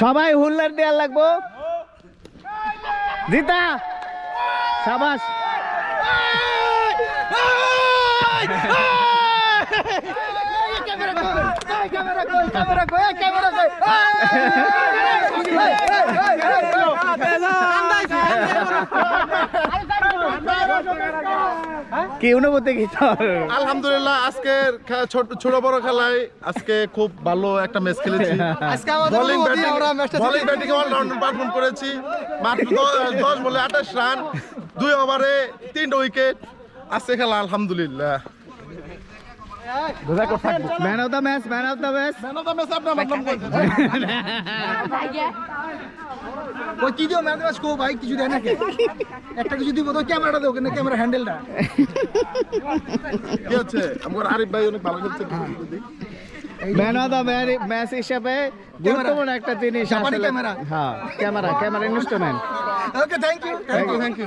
সবাই হুল্লার দেওয়ার লাগবো। জিতা সাবাস। কি অনুভূতি কি তোর? আলহামদুলিল্লাহ আজকের ছোট বড় খেলায় আজকে খুব ভালো একটা ম্যাচ খেলেছি। বোলিং ব্যাটিং অলরাউন্ডার পারফর্ম করেছি। মাত্র 10 বলে 28 রান, 2 ওভারে 3টা উইকেট। আজকে খেলা আলহামদুলিল্লাহ। Man of the match, man of the match. ওই কি দিও ম্যাচ ম্যাচ কো ভাই কিছু দেয় নাকি একটা কিছু দিব তো ক্যামেরাটা দাও না ক্যামেরা হ্যান্ডেলটা কি হচ্ছে আমার আরিফ ভাই অনেক ভালো খেলছে। ম্যান অফ দ্য ম্যাচ হিসাবে গুরুত্বপূর্ণ একটা জিনিস জাপানি আসলে। ক্যামেরা। হ্যাঁ, camera instrument. Okay thank you thank you.